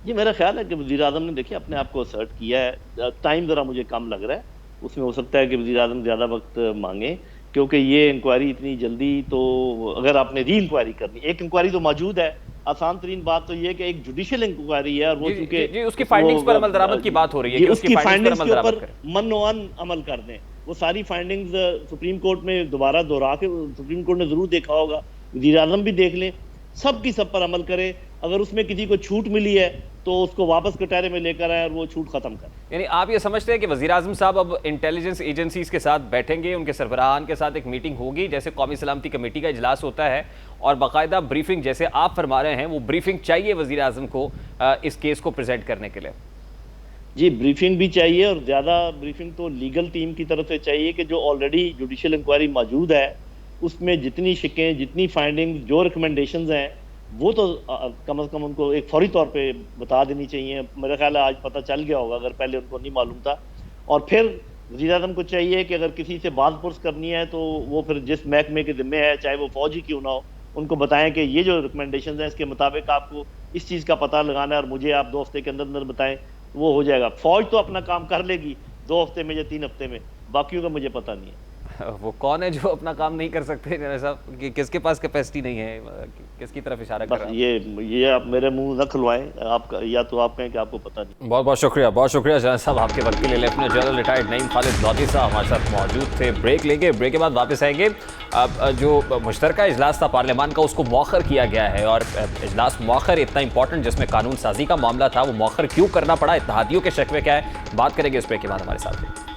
जी मेरा ख्याल है कि वज़ीर आज़म ने देखिए अपने आप को असर्ट किया है। टाइम ज़रा मुझे कम लग रहा है, उसमें हो सकता है कि वज़ीर आज़म ज़्यादा वक्त मांगे, क्योंकि ये इंक्वायरी इतनी जल्दी, तो अगर आपने री इंक्वायरी करनी, एक इंक्वायरी तो मौजूद है, आसान तरीन बात तो ये कि एक जुडिशियल इंक्वायरी है और वो चूंकि उसकी फाइंडिंग्स पर अमल दरामद की बात हो रही है कि उसकी फाइंडिंग्स के ऊपर मन-ओ-मन अमल कर दें। वो सारी फाइंडिंग्स सुप्रीम कोर्ट में दोबारा दोहरा के सुप्रीम कोर्ट ने जरूर देखा होगा, वज़ीर आज़म भी देख लें, सब की सब पर अमल करें। अगर उसमें किसी को छूट मिली है तो उसको वापस कटहरे में लेकर आए और वो छूट खत्म करें। यानी आप ये समझते हैं कि वज़ीर आज़म साहब अब इंटेलिजेंस एजेंसीज के साथ बैठेंगे, उनके सरबराहान के साथ एक मीटिंग होगी जैसे कौमी सलामती कमेटी का इजलास होता है, और बाकायदा ब्रीफिंग जैसे आप फरमा रहे हैं वो ब्रीफिंग चाहिए वज़ीर आज़म को इस केस को प्रेजेंट करने के लिए? जी ब्रीफिंग भी चाहिए, और ज़्यादा ब्रीफिंग तो लीगल टीम की तरफ से चाहिए कि जो ऑलरेडी जुडिशियल इंक्वायरी मौजूद है उसमें जितनी शिकें, जितनी फाइंडिंग्स, जो रिकमेंडेशंस हैं वो तो कम से कम उनको एक फौरी तौर पे बता देनी चाहिए। मेरा ख्याल है आज पता चल गया होगा अगर पहले उनको नहीं मालूम था। और फिर वज़ीर आज़म को चाहिए कि अगर किसी से बात पुरस करनी है तो वो फिर जिस महकमे के ज़िम्मे है, चाहे वो फौज ही क्यों ना हो, उनको बताएं कि ये जो रिकमेंडेशन हैं इसके मुताबिक आपको इस चीज़ का पता लगाना है और मुझे आप 2 हफ्ते के अंदर अंदर बताएं, वो हो जाएगा। फौज तो अपना काम कर लेगी 2 हफ्ते में या 3 हफ्ते में, बाकियों का मुझे पता नहीं है। वो कौन है जो अपना काम नहीं कर सकते साहब, कि किसके पास कैपेसिटी नहीं है, किसकी तरफ इशारा कर रहा है? ये आप मेरे मुंह न खुलवाएं, आप या तो आप कहें कि आपको पता नहीं। बहुत बहुत शुक्रिया जनरल साहब आपके वक्त के लिए। Lieutenant general retired Naeem Khalid Lodhi sahab हमारे साथ मौजूद थे। ब्रेक लेंगे, ब्रेक के बाद वापस आएंगे। अब जो मुश्तरका इजलास था पार्लियामान का उसको मौखर किया गया है, और इजलास मौखर इतना इंपॉर्टेंट जिसमें कानून साजी का मामला था वो मौखर क्यों करना पड़ा, इत्तेहादियों के शिकवे क्या है, बात करेंगे इस ब्रेक के बाद हमारे साथ।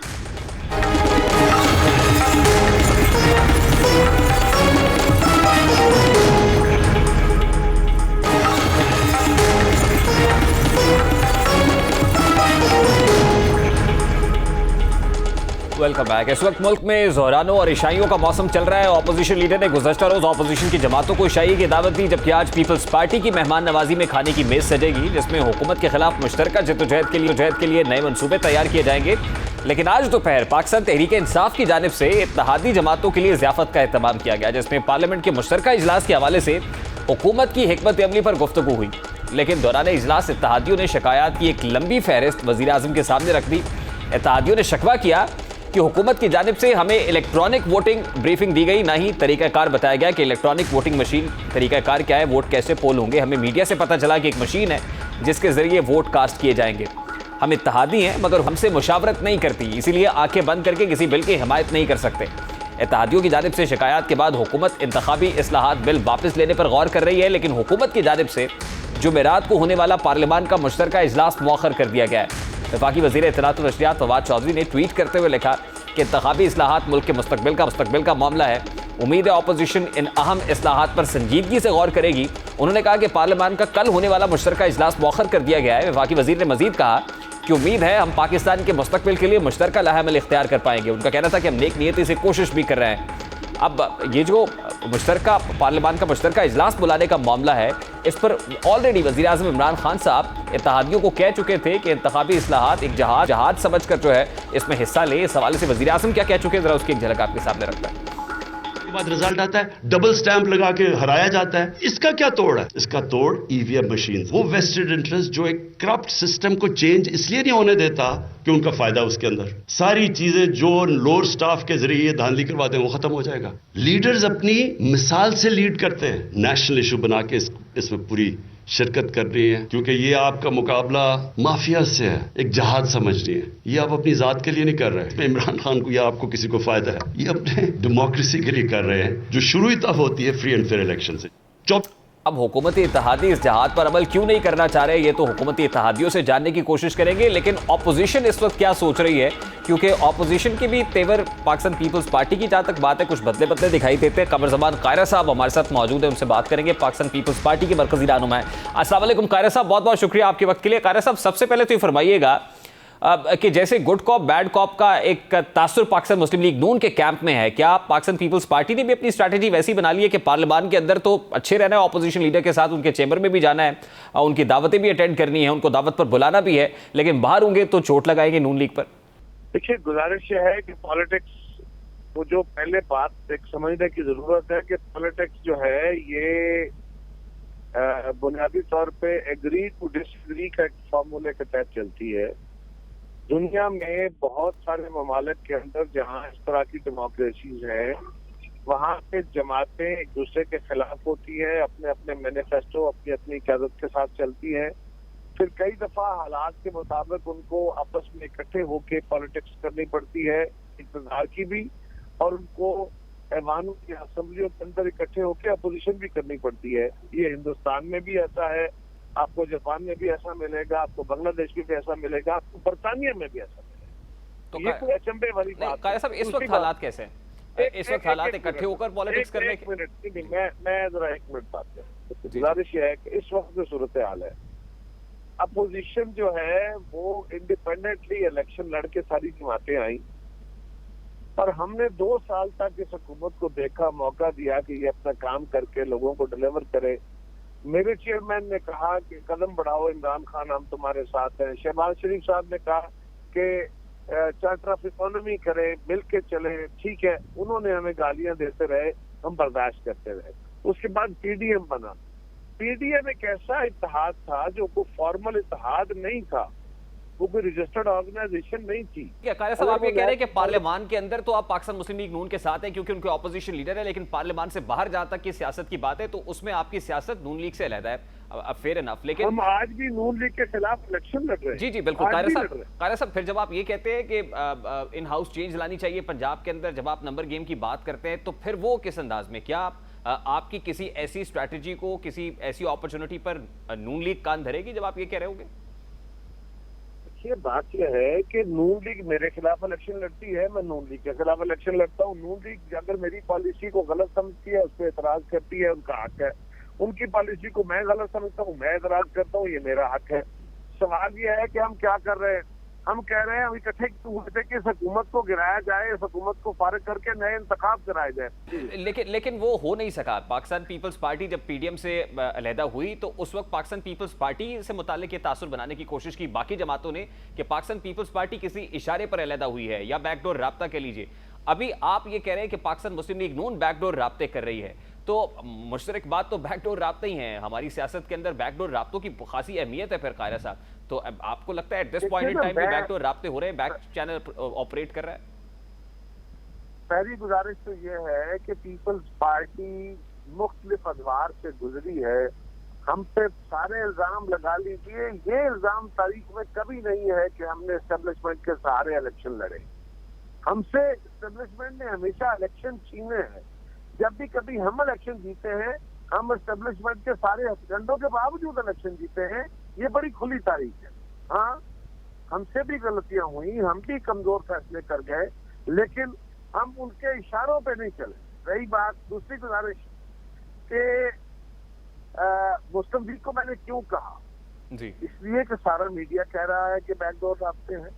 Welcome back. इस वक्त मुल्क में ज़ोहरानों और ईशाइयों का मौसम चल रहा है। ऑपोजिशन लीडर ने गुज़श्ता रोज़ ऑपोजिशन की जमातों को ईशाई की दावत दी, जबकि आज पीपल्स पार्टी की मेहमान नवाजी में खाने की मेज़ सजेगी जिसमें हुकूमत के खिलाफ मुश्तरका जद्दोजहद के लिए नए मनसूबे तैयार किए जाएंगे। लेकिन आज दोपहर पाकिस्तान तहरीक इंसाफ की जानिब से इत्तेहादी जमातों के लिए ज़ियाफत का एहतमाम किया गया, जिसमें पार्लियामेंट के मुश्तरका इजलास के हवाले से हुकूमत की हिकमत अमली पर गुफ्तगू हुई। लेकिन दौरान इजलास इत्तेहादियों ने शिकायत की एक लंबी फहरिस्त वज़ीर आज़म के सामने रख दी। इत्तेहादियों ने शिकवा किया कि हुकूमत की जानिब से हमें इलेक्ट्रॉनिक वोटिंग ब्रीफिंग दी गई, ना ही तरीक़ाकार बताया गया कि इलेक्ट्रॉनिक वोटिंग मशीन तरीक़ाकार क्या है, वोट कैसे पोल होंगे। हमें मीडिया से पता चला कि एक मशीन है जिसके ज़रिए वोट कास्ट किए जाएंगे। हम इत्तेहादी हैं मगर हमसे मुशावरत नहीं करती, इसीलिए आंखें बंद करके किसी बिल की हिमायत नहीं कर सकते। इत्तेहादियों की जानिब से शिकायत के बाद हुकूमत इंतखाबी इस्लाहात बिल वापस लेने पर गौर कर रही है, लेकिन हुकूमत की जानिब से जुमेरात को होने वाला पार्लियामान का मुश्तरका इजलास मौखर कर दिया गया है। वफाकी वज़ीर इत्तलात व नशरियात फवाद चौधरी ने ट्वीट करते हुए लिखा कि इंतखाबी इस्लाहात मुल्क के मुस्तकबिल का मामला है। उम्मीद है अपोजिशन इन अहम इस्लाहात पर संजीदगी से गौर करेगी। उन्होंने कहा कि पार्लियामान का कल होने वाला मुश्तरका इजलास मौखर कर दिया गया है। वफाकी वज़ीर ने मजीद कहा कि उम्मीद है हम पाकिस्तान के मुस्तकबिल के लिए मुश्तरका लाहमल इख्तियार कर पाएंगे। उनका कहना था कि हम नेक नीयती से कोशिश भी कर रहे हैं। अब ये जो मुश्तरका पार्लियामान का मुश्तरका इजलास बुलाने का मामला है, इस पर ऑलरेडी वज़ीर आज़म इमरान खान साहब इत्तेहादियों को कह चुके थे कि इंतखाबी इस्लाहात एक जहाज समझ कर जो है इसमें हिस्सा ले। इस हवाले से वज़ीर आज़म क्या कह चुके हैं, जरा उसकी एक झलक आपके सामने रखता है। बाद रिजल्ट आता है, डबल स्टैंप लगा के हराया जाता है। इसका क्या तोड़ है? इसका तोड़ ईवीएम मशीन, वो वेस्टेड इंटरेस्ट जो एक करप्ट सिस्टम को चेंज इसलिए नहीं होने देता कि उनका फायदा उसके अंदर। सारी चीजें जो लोअर स्टाफ के जरिए धांधली करवाते हैं वो खत्म हो जाएगा। लीडर्स अपनी मिसाल से लीड करते हैं, नेशनल इशू बना के इसमें पूरी शिरकत कर रही है, क्योंकि ये आपका मुकाबला माफिया से है, एक जहाज समझ रही है। ये आप अपनी जात के लिए नहीं कर रहे इमरान खान को या आपको किसी को फायदा है, ये अपने डेमोक्रेसी के लिए कर रहे हैं, जो शुरू ही तब होती है फ्री एंड फेयर इलेक्शन से। अब हुकूमती इत्तेहादी इस जहाज पर अमल क्यों नहीं करना चाह रहे, ये तो हुकूमती इत्तेहादियों से जानने की कोशिश करेंगे। लेकिन ऑपोजिशन इस वक्त क्या सोच रही है, क्योंकि ऑपोजिशन की भी तेवर पाकिस्तान पीपल्स पार्टी की जहाँ तक बात है कुछ बदले बदले दिखाई देते हैं। कमर ज़बान कायरा साहब हमारे साथ मौजूद है, उनसे बात करेंगे। पाकिस्तान पीपल्स पार्टी के मरकजी रहनुमा है। अस्सलाम वालेकुम कायरा साहब, बहुत बहुत शुक्रिया आपके वक्त के लिए। कायरा साहब, सबसे पहले तो ये फरमाइएगा कि जैसे गुड कॉप बैड कॉप का एक तासुर पाकिस्तान मुस्लिम लीग नून के कैंप में है, क्या पाकिस्तान पीपल्स पार्टी ने भी अपनी स्ट्रैटेजी वैसी बना ली है कि पार्लियामान के अंदर तो अच्छे रहना है, ऑपोजिशन लीडर के साथ उनके चैम्बर में भी जाना है, उनकी दावतें भी अटेंड करनी है, उनको दावत पर बुलाना भी है, लेकिन बाहर होंगे तो चोट लगाएंगे नून लीग पर? देखिए, गुजारिश यह है कि पॉलिटिक्स को जो पहले बात एक समझने की जरूरत है कि पॉलिटिक्स जो है ये बुनियादी तौर पे एग्री टू डिसएग्री का एक फॉर्मूले के तहत चलती है। दुनिया में बहुत सारे ममालिक के अंदर जहाँ इस तरह की डेमोक्रेसीज है, वहाँ पे जमातें एक दूसरे के खिलाफ होती है, अपने अपने मैनिफेस्टो अपनी अपनी क़यादत के साथ चलती है। फिर कई दफा हालात के मुताबिक उनको आपस में इकट्ठे होकर पॉलिटिक्स करनी पड़ती है, इक़्तिदार की भी, और उनको ऐवानों की असम्बलियों के अंदर इकट्ठे होकर अपोजिशन भी करनी पड़ती है। ये हिंदुस्तान में भी ऐसा है, आपको जापान में भी ऐसा मिलेगा, आपको बांग्लादेश में भी ऐसा मिलेगा, आपको बर्तानिया में भी ऐसा मिलेगा। तो ये कोई अचंभे वाली बात है। इस वक्त हालात कैसे हैं? इस वक्त हालात इकट्ठे होकर पॉलिटिक्स करने के? मैं जरा एक मिनट बात करूं। गुजारिश ये है कि इस वक्त जो सूरत हाल है, अपोजिशन जो है वो इंडिपेंडेंटली इलेक्शन लड़के सारी जमातें आई, पर हमने 2 साल तक इस हुकूमत को देखा, मौका दिया कि ये अपना काम करके लोगों को डिलीवर करे। मेरे चेयरमैन ने कहा कि कदम बढ़ाओ इमरान खान, हम तुम्हारे साथ हैं। शहबाज शरीफ साहब ने कहा कि चार्टर ऑफ इकोनॉमी करें, मिल के चले, ठीक है। उन्होंने हमें गालियां देते रहे, हम बर्दाश्त करते रहे। उसके बाद पीडीएम बना। पीडीएम एक ऐसा इत्तेहाद था जो कोई फॉर्मल इत्तेहाद नहीं था, वो कोई रजिस्टर्ड ऑर्गेनाइजेशन नहीं थी। कायरा साहब, आप ये कह रहे हैं कि पार्लियामान के अंदर तो आप पाकिस्तान मुस्लिम लीग नून के साथ हैं क्योंकि उनके ऑपोजिशन लीडर है, लेकिन पार्लियामान से बाहर जहां तक की सियासत की बात है तो उसमें आपकी सियासत नून लीग से अलग है। अब फेयर इनफ, लेकिन हम आज भी नून लीग के खिलाफ इलेक्शन लड़ रहे हैं। जी जी बिल्कुल कायरा साहब, फिर जब आप ये कहते हैं कि इन हाउस चेंज लानी चाहिए पंजाब के अंदर, जब आप नंबर गेम की बात करते हैं तो फिर वो किस अंदाज में, क्या आपकी किसी ऐसी स्ट्रैटेजी को, किसी ऐसी अपॉर्चुनिटी पर नून लीग कान धरेगी जब आप ये कह रहे होंगे? ये बात यह है कि नून लीग मेरे खिलाफ इलेक्शन लड़ती है, मैं नून लीग के खिलाफ इलेक्शन लड़ता हूँ। नून लीग अगर मेरी पॉलिसी को गलत समझती है, उस पर एतराज करती है, उनका हक है। उनकी पॉलिसी को मैं गलत समझता हूँ, मैं एतराज करता हूँ, ये मेरा हक है। सवाल ये है कि हम क्या कर रहे हैं। हम कह रहे हैं हम इकट्ठे क्यों हुए थे कि इस हुकूमत को गिराया जाए, इस हुकूमत को फारिग करके नए इंतखाब कराए जाए। लेकिन वो हो नहीं सका। पाकिस्तान पीपल्स पार्टी जब पीडीएम से अलहदा हुई तो उस वक्त पाकिस्तान पीपल्स पार्टी से मुताल्लिक ये तासुर बनाने की कोशिश की बाकी जमातों ने कि पाकिस्तान पीपल्स पार्टी किसी इशारे पर अलहदा हुई है या बैकडोर राब्ता कह लीजिए। अभी आप ये कह रहे हैं कि पाकिस्तान मुस्लिम लीग नून बैकडोर राब्ते कर रही है, तो मुश्तरक बात तो बैकडोर राब्ते ही हैं। हमारी सियासत के अंदर बैकडोर राब्तों की खासी अहमियत है। फिर कायरा साहब, तो आपको लगता है at this point in time backdoor राब्ते हो रहे हैं, बैक चैनल ऑपरेट कर रहा है? पहली गुजारिश तो ये है कि पीपल्स पार्टी मुख्तलिफ अदवार से गुजरी है, हम पे सारे इल्जाम लगा लीजिए, ये इल्जाम तारीख में कभी नहीं है कि हमने एस्टेब्लिशमेंट के सहारे इलेक्शन लड़े। हमसे एस्टेब्लिशमेंट ने हमेशा इलेक्शन छीने हैं। जब भी कभी हम इलेक्शन जीते हैं, हम एस्टेब्लिशमेंट के सारे हथकंडों के बावजूद इलेक्शन जीते हैं। ये बड़ी खुली तारीख है। हाँ, हमसे भी गलतियां हुई, हम भी कमजोर फैसले कर गए, लेकिन हम उनके इशारों पे नहीं चले। रही बात दूसरी गुजारिश कि मुस्लिम लीग को मैंने क्यों कहा जी, इसलिए कि सारा मीडिया कह रहा है कि बैकडोर रास्ते हैं,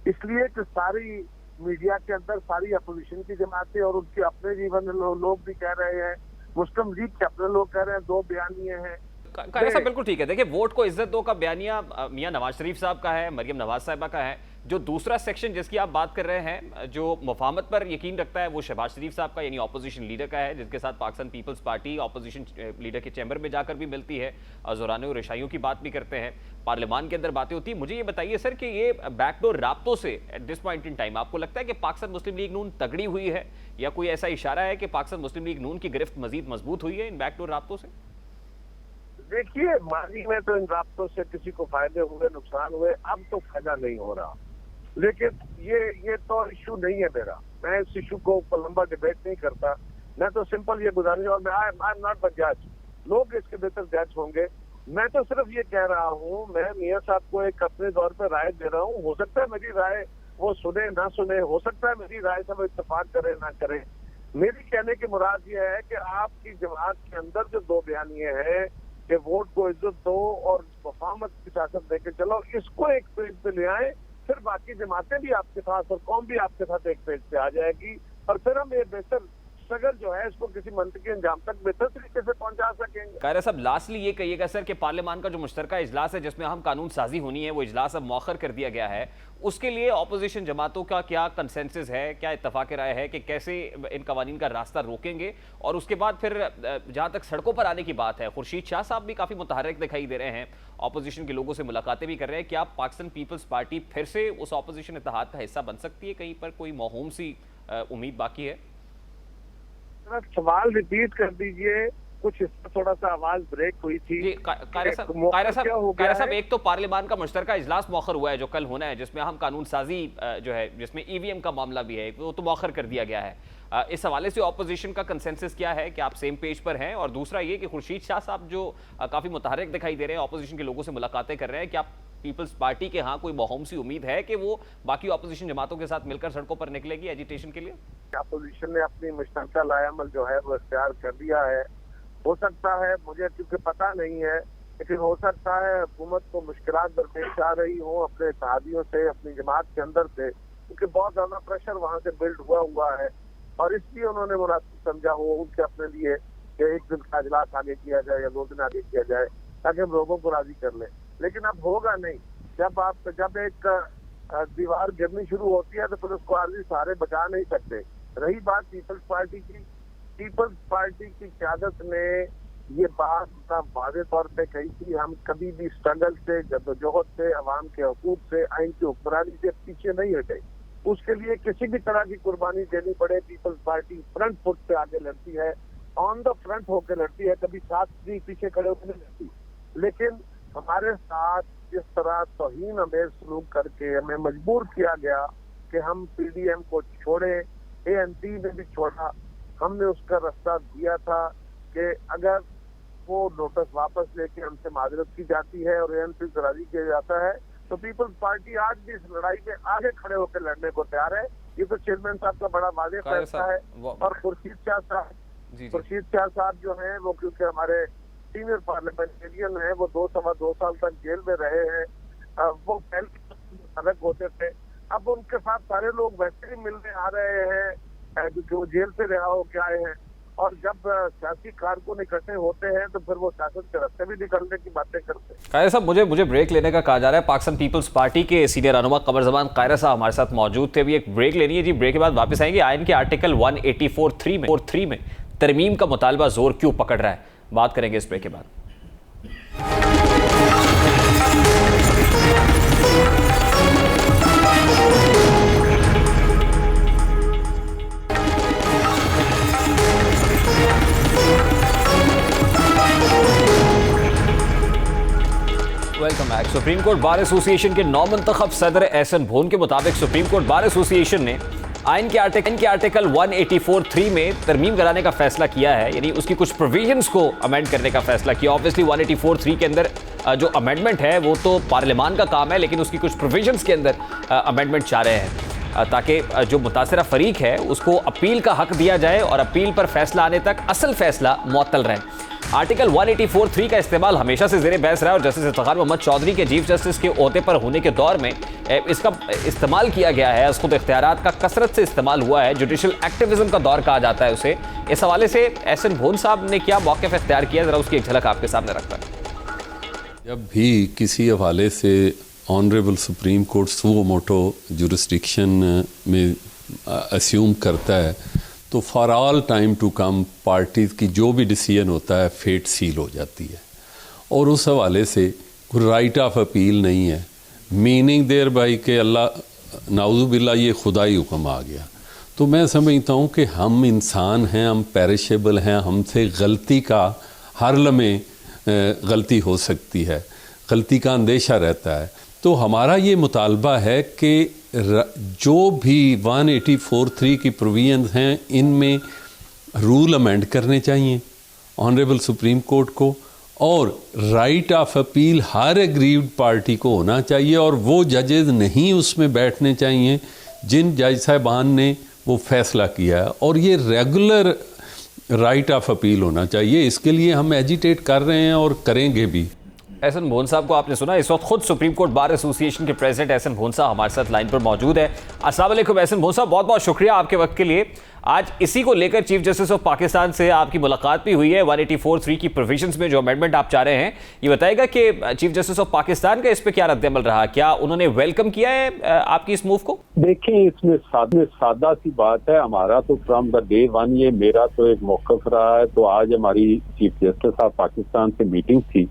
इसलिए कि सारी मीडिया के अंदर सारी अपोजिशन की जमातें और उनके अपने जीवन लोग भी कह रहे हैं, मुस्लिम लीग के अपने लोग कह रहे हैं, दो बयानिए हैं। कायरा साहब बिल्कुल ठीक है। देखिए, वोट को इज्जत दो का बयानिया मियां नवाज शरीफ साहब का है, मरियम नवाज साहिबा का है। जो दूसरा सेक्शन जिसकी आप बात कर रहे हैं, जो मुफाहमत पर यकीन रखता है, वो शहबाज शरीफ साहब का यानी ऑपोजिशन लीडर का है, जिसके साथ पाकिस्तान पीपल्स पार्टी ऑपोजिशन लीडर के चैम्बर में जाकर भी मिलती है, ज़ोराने और रिशाइयों की बात भी करते हैं, पार्लियामान के अंदर बातें होती है। मुझे ये बताइए सर कि ये बैकडोर राब्तों से eight this point in time आपको लगता है कि पाकिस्तान मुस्लिम लीग नून तगड़ी हुई है, या कोई ऐसा इशारा है कि पाकिस्तान मुस्लिम लीग नून की गिरफ्त मजीद मजबूत हुई है इन बैकडोर राब्तों से? देखिए, माजी में तो इन राब्तों से किसी को फायदे हुए, नुकसान हुए, अब तो फायदा नहीं हो रहा। लेकिन ये तो इशू नहीं है मेरा, मैं इस इशू को लंबा डिबेट नहीं करता। मैं तो सिंपल ये गुजारिश, और आई एम नॉट द जज, लोग इसके बेहतर जज होंगे। मैं तो सिर्फ ये कह रहा हूँ, मैं मियां साहब को एक अपने तौर पर राय दे रहा हूँ। हो सकता है मेरी राय वो सुने ना सुने, हो सकता है मेरी राय से वो इत्तेफाक करे ना करे। मेरी कहने की मुराद ये है कि आपकी जमात के अंदर जो दो बयानिए हैं कि वोट को इज्जत दो और मुफाहमत की सियासत देके चलो, इसको एक पेज पे ले आए, फिर बाकी जमातें भी आपके साथ और कौम भी आपके साथ एक पेज पे आ जाएगी, और फिर हम ये बेहतर स्ट्रगल जो है इसको किसी मंतकी अंजाम तक बेहतर तरीके से पहुंचा सकेंगे। कायरा साहब, लास्टली ये कहिएगा सर कि पार्लियामान का जो मुश्तरका इजलास है जिसमें हम कानून साजी होनी है, वो इजलास अब मौखर कर दिया गया है, उसके लिए ऑपोजिशन जमातों का क्या कंसेंसस है, क्या इत्तफाक राय है कि कैसे इन कवानीन का रास्ता रोकेंगे? और उसके बाद फिर जहाँ तक सड़कों पर आने की बात है, खुर्शीद शाह साहब भी काफ़ी मुतहर्रिक दिखाई दे रहे हैं, ऑपोजिशन के लोगों से मुलाकातें भी कर रहे हैं। क्या पाकिस्तान पीपल्स पार्टी फिर से उस ऑपोजिशन इत्तेहाद का हिस्सा बन सकती है? कहीं पर कोई मौहूम सी उम्मीद बाकी है? सवाल रिपीट कर दीजिए, कुछ इसमें थोड़ा सा आवाज ब्रेक हुई थी। कायरा साहब, एक तो पार्लियामान का मुश्तरका इजलास मौखर हुआ है जो कल होना है, जिसमें हम कानून साजी जो है, जिसमें ईवीएम का मामला भी है, वो तो मौखर कर दिया गया है। इस हवाले से ऑपोजिशन का कंसेंसस क्या है कि आप सेम पेज पर हैं? और दूसरा ये कि खुर्शीद शाह साहब जो काफ़ी मुतहर्रिक दिखाई दे रहे हैं, ऑपोजिशन के लोगों से मुलाकातें कर रहे हैं, क्या पीपल्स पार्टी के यहाँ कोई मौहूम सी उम्मीद है कि वो बाकी ऑपोजिशन जमातों के साथ मिलकर सड़कों पर निकलेगी एजिटेशन के लिए? अपोजिशन ने अपनी मुश्तरका लायामल जो है वो इख्तियार कर दिया है। हो सकता है, मुझे क्योंकि पता नहीं है, लेकिन हो सकता है हुकूमत को मुश्किलात दरपेश आ रही हो अपने इत्तेहादियों से, अपनी जमात के अंदर से, क्योंकि बहुत ज्यादा प्रेशर वहाँ से बिल्ड हुआ है, और इसलिए उन्होंने मुनासिब समझा हो उनके अपने लिए कि एक दिन का इजलास आगे किया जाए या 2 दिन आगे किया जाए, ताकि हम लोगों को राजी कर लें। लेकिन अब होगा नहीं। जब एक दीवार गिरनी शुरू होती है तो फिर उसको आर्जी सहारे बचा नहीं सकते। रही बात पीपल्स पार्टी की, पीपल्स पार्टी की क़यादत ने ये बात वाज़ेह तौर पे कही थी, हम कभी भी स्ट्रगल से, जद्दोजहद से, अवाम के हकूक से, आइन की हुक्मरानी से पीछे नहीं हटे। उसके लिए किसी भी तरह की कुर्बानी देनी पड़े, पीपल्स पार्टी फ्रंट फुट पे आगे लड़ती है, ऑन द फ्रंट होकर लड़ती है, कभी साथ भी पीछे खड़े होकर नहीं लड़ती। लेकिन हमारे साथ जिस तरह तौहीन अमेज सलूक करके हमें मजबूर किया गया कि हम पीडीएम को छोड़े, एएनपी ने भी छोड़ा, हमने उसका रास्ता दिया था कि अगर वो नोटिस वापस लेके हमसे माजरत की जाती है और एएनपी से राजी किया जाता है, तो पीपल्स पार्टी आज भी इस लड़ाई में आगे खड़े होकर लड़ने को तैयार है। ये तो चेयरमैन साहब का बड़ा वाज़ेह फैसला है। और खुर्शीद शाह साहब जो हैं, वो क्योंकि हमारे सीनियर पार्लियामेंटेरियन है, वो 2 साल तक जेल में रहे हैं, वो पहले अलग होते थे, अब उनके साथ सारे लोग वैसे ही मिलने आ रहे हैं जो जेल से रिहा होके आए हैं। और जब सियासी कारकुन इकट्ठे होते हैं तो फिर वो सियासत के रास्ते भी निकलने की बातें करते हैं। कायरा साहब, मुझे ब्रेक लेने का कहा जा रहा है। पाकिस्तान पीपल्स पार्टी के सीनियर रहनुमा कमर ज़मान कायरा साहब हमारे साथ मौजूद थे। अभी एक ब्रेक लेनी है जी, ब्रेक के बाद वापस आएंगे। आइन के आर्टिकल 184(3) में तरमीम का मुतालबा जोर क्यों पकड़ रहा है, बात करेंगे इस ब्रेक के बाद। Welcome back. Supreme court bar association के नौमंतखब सदर एहसन भोन के मुताबिक सुप्रीम कोर्ट बार एसोसिएशन ने आइन के आर्टिकल 184(3) में तरमीम कराने का फैसला किया है, यानी उसकी कुछ प्रोविजंस को अमेंड करने का फैसला किया। ऑब्वियसली 184(3) के अंदर जो अमेंडमेंट है वो तो पार्लियामान का काम है, लेकिन उसकी कुछ प्रोविजंस के अंदर अमेंडमेंट चाह रहे हैं ताकि जो मुतासरा फरीक है उसको अपील का हक दिया जाए और अपील पर फैसला आने तक असल फैसला मुअत्तल रहे। आर्टिकल 184(3) का इस्तेमाल हमेशा से ज़ेरे बहस रहा है और जस्टिस इफ्तिखार मोहम्मद चौधरी के चीफ जस्टिस के ओहदे पर होने के दौर में इसका इस्तेमाल किया गया है। खुद इख्तियारात का कसरत से इस्तेमाल हुआ है, जुडिशल एक्टिविज्म का दौर कहा जाता है उसे। इस हवाले से एहसन भोन साहब ने क्या मौक़िफ़ इख्तियार किया, ज़रा उसकी एक झलक आपके सामने रखता है। जब भी किसी हवाले से honourable supreme court suo motu jurisdiction में अस्यूम करता है तो for all time to come parties की जो भी डिसीजन होता है फेट सील हो जाती है और उस हवाले से राइट ऑफ अपील नहीं है। मीनिंग देयर बाई के अल्लाह नाउज़ुबिल्लाह ये खुदाई हुक्म आ गया। तो मैं समझता हूँ कि हम इंसान हैं, हम पेरिशेबल हैं, हमसे गलती का हर लम्हे गलती हो सकती है, गलती का अंदेशा रहता है। तो हमारा ये मुतालबा है कि जो भी 184(3) की प्रोविजंस हैं इनमें रूल अमेंड करने चाहिए ऑनरेबल सुप्रीम कोर्ट को, और right of appeal her aggrieved party को होना चाहिए और वो जजेस नहीं उसमें बैठने चाहिए जिन जज साहबान ने वो फैसला किया है, और ये रेगुलर राइट ऑफ अपील होना चाहिए। इसके लिए हम एजिटेट कर रहे हैं और करेंगे भी। एहसन भोन साहब को आपने सुना, इस वक्त खुद सुप्रीम कोर्ट बार एसोसिएशन के प्रेसिडेंट एहसन भोन साहब हमारे साथ लाइन पर मौजूद है। अस्सलाम वालेकुम एहसन भोन साहब, बहुत बहुत शुक्रिया आपके वक्त के लिए। आज इसी को लेकर चीफ जस्टिस ऑफ पाकिस्तान से आपकी मुलाकात भी हुई है। 184(3) की प्रोविजंस में जो अमेंडमेंट आप चाह रहे हैं, ये बताएगा कि चीफ जस्टिस ऑफ पाकिस्तान का इस पर क्या रद्द-ए-अमल रहा, क्या उन्होंने वेलकम किया है आपकी इस मूव को? देखिए, इसमें सादा सी बात है। हमारा तो फ्रॉम द डे वन ये मेरा तो एक मौक़िफ़ रहा है। तो आज हमारी चीफ जस्टिस ऑफ पाकिस्तान से मीटिंग थी,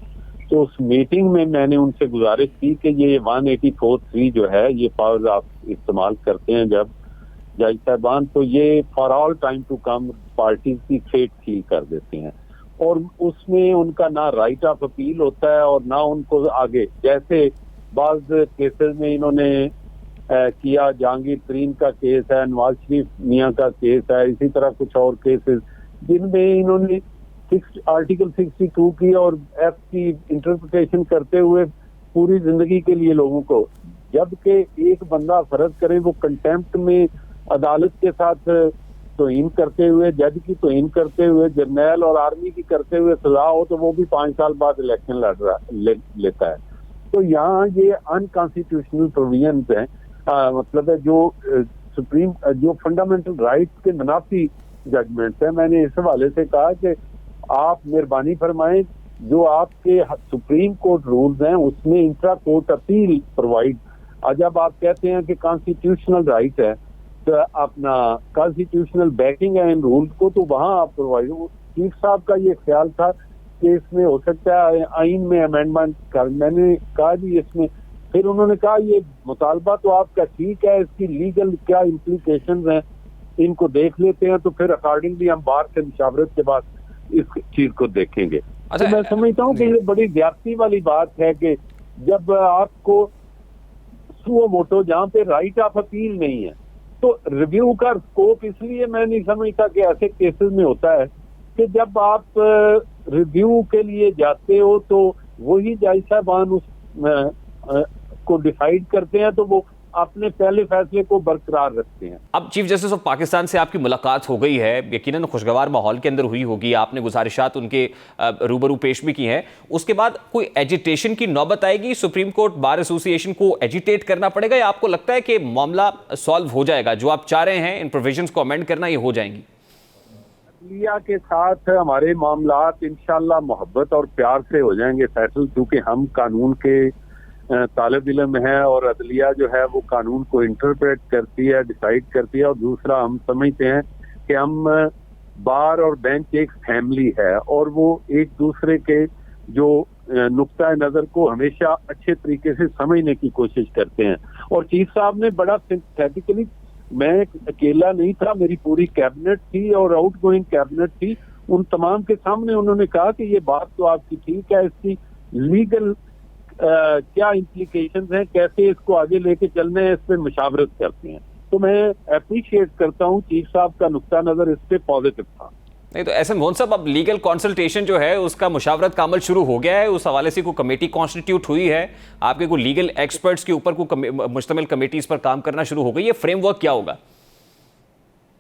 तो उस मीटिंग में मैंने उनसे गुजारिश की कि ये 184(3) जो है ये पावर आप इस्तेमाल करते हैं जब जज साहबान, तो ये for all time to come parties की फेट सील कर देते हैं और उसमें उनका ना राइट ऑफ अपील होता है और ना उनको आगे, जैसे बाज केसेस में इन्होंने किया, जहांगीर तरीन का केस है, नवाज शरीफ मियाँ का केस है, इसी तरह कुछ और केसेस जिनमें इन्होंने आर्टिकल 62 की और एफ की इंटरप्रिटेशन करते हुए पूरी जिंदगी के लिए लोगों को, जबकि एक बंदा फर्ज करे वो कंटेम्प्ट में अदालत के साथ तौहीन करते हुए, जज की तौहीन करते हुए, जर्नैल और आर्मी की करते हुए सजा हो, तो वो भी 5 साल बाद इलेक्शन लेता है। तो यहाँ ये अनकॉन्स्टिट्यूशनल प्रोविजंस हैं, मतलब है जो फंडामेंटल राइट्स के मुनाफी जजमेंट्स हैं। मैंने इस हवाले से कहा कि आप मेहरबानी फरमाएं, जो आपके सुप्रीम कोर्ट रूल्स हैं उसमें इंट्रा कोर्ट अपील प्रोवाइड, जब आप कहते हैं कि कॉन्स्टिट्यूशनल राइट है तो अपना कॉन्स्टिट्यूशनल बैकिंग है इन रूल्स को, तो वहाँ आप प्रोवाइड। चीफ साहब का ये ख्याल था कि इसमें हो सकता है आइन में अमेंडमेंट कर, मैंने कहा जी इसमें, फिर उन्होंने कहा ये मुतालबा तो आपका ठीक है, इसकी लीगल क्या इम्प्लीकेशंस हैं इनको देख लेते हैं, तो फिर अकॉर्डिंगली हम बाहर से मुशावरत के बाद इस चीज को देखेंगे। तो मैं समझता हूँ कि ये बड़ी ज्यादती वाली बात है कि जब आपको सुओ मोटो जहाँ पे राइट ऑफ अपील नहीं है, तो रिव्यू का स्कोप इसलिए मैं नहीं समझता कि ऐसे केसेस में होता है कि जब आप रिव्यू के लिए जाते हो तो वही जज साहबान उस को डिसाइड करते हैं, तो वो अपने पहले फैसले को बरकरार रखते हैं। अब चीफ जस्टिस ऑफ पाकिस्तान से आपकी मुलाकात हो गई है, यकीनन खुशगवार माहौल के अंदर हुई होगी, आपने गुजारिशात उनके रूबरू पेश भी की हैं। उसके बाद कोई एजिटेशन की नौबत आएगी, सुप्रीम कोर्ट बार एसोसिएशन को एजिटेट करना पड़ेगा, या आपको लगता है कि मामला सॉल्व हो जाएगा, जो आप चाह रहे हैं इन प्रोविजंस को अमेंड करना, ये हो जाएंगी? अदलिया के साथ हमारे मामलात इंशाल्लाह मोहब्बत और प्यार से हो जाएंगे सेटल, क्योंकि हम कानून के तालिब इल्म है और अदलिया जो है वो कानून को इंटरप्रेट करती है, डिसाइड करती है। और दूसरा, हम समझते हैं कि हम बार और बेंच एक फैमिली है और वो एक दूसरे के जो नुक्ता नज़र को हमेशा अच्छे तरीके से समझने की कोशिश करते हैं। और चीफ साहब ने बड़ा सिंथेटिकली, मैं अकेला नहीं था, मेरी पूरी कैबिनेट थी और आउट गोइंग कैबिनेट थी, उन तमाम के सामने उन्होंने कहा कि ये बात तो आपकी ठीक है, इसकी लीगल क्या इम्प्लीकेशंस हैं, कैसे इसको आगे लेके चलने हैं, इस पे मशावरत करते हैं। तो मैं अप्रिशिएट करता हूँ चीफ साहब का नुक्ता नजर इस पे पॉजिटिव था। नहीं तो एसएम मोहन साहब, अब लीगल कंसल्टेशन जो है उसका मुशावरत का अमल शुरू हो गया है, उस हवाले से कोई कमेटी कॉन्स्टिट्यूट हुई है, आपके कोई लीगल एक्सपर्ट्स के ऊपर कोई मुश्तमिल कमेटी इस पर काम करना शुरू हो गई है, फ्रेमवर्क क्या होगा?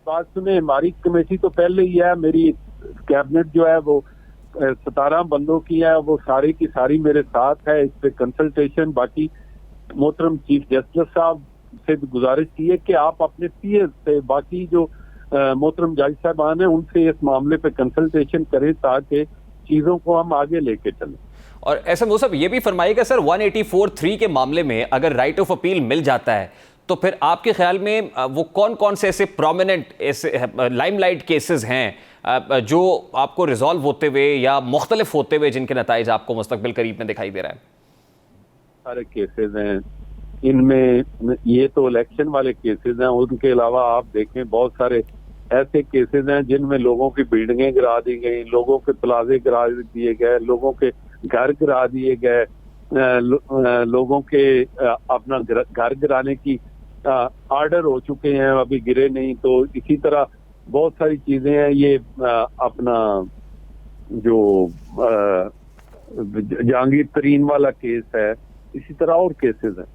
बात सुने, हमारी कमेटी तो पहले ही है, मेरी कैबिनेट जो है वो 17 बंदों की है, वो सारी की सारी मेरे साथ है, इस पे कंसल्टेशन। बाकी मोहतरम चीफ जस्टिस साहब से गुजारिश की है कि आप अपने पीएस से, बाकी जो मोहतरम जज साहबान है, उनसे इस मामले पे कंसल्टेशन करें ताकि चीजों को हम आगे लेके चलें। और ऐसा वो सब ये भी फरमाइएगा सर, 184(3) के मामले में अगर राइट ऑफ अपील मिल जाता है तो फिर आपके ख्याल में वो कौन कौन से ऐसे प्रोमिनेंट ऐसे लाइमलाइट केसेस हैं जो आपको रिजॉल्व होते हुए या मुख्तलिफ होते हुए जिनके नताइज आपको मुस्तकबिल करीब में दिखाई दे रहा है? सारे केसेस हैं इनमें, ये तो इलेक्शन वाले केसेस हैं, उनके अलावा आप देखें बहुत सारे ऐसे केसेस हैं जिनमें लोगों की बिल्डिंगें गिरा दी गई, लोगों के प्लाजे गिरा दिए गए, लोगों के घर गिरा दिए गए, लोगों के अपना घर गिराने की आर्डर हो चुके हैं, अभी गिरे नहीं। तो इसी तरह बहुत सारी चीजें हैं। ये अपना जो जहांगीर तरीन वाला केस है, इसी तरह और केसेस हैं।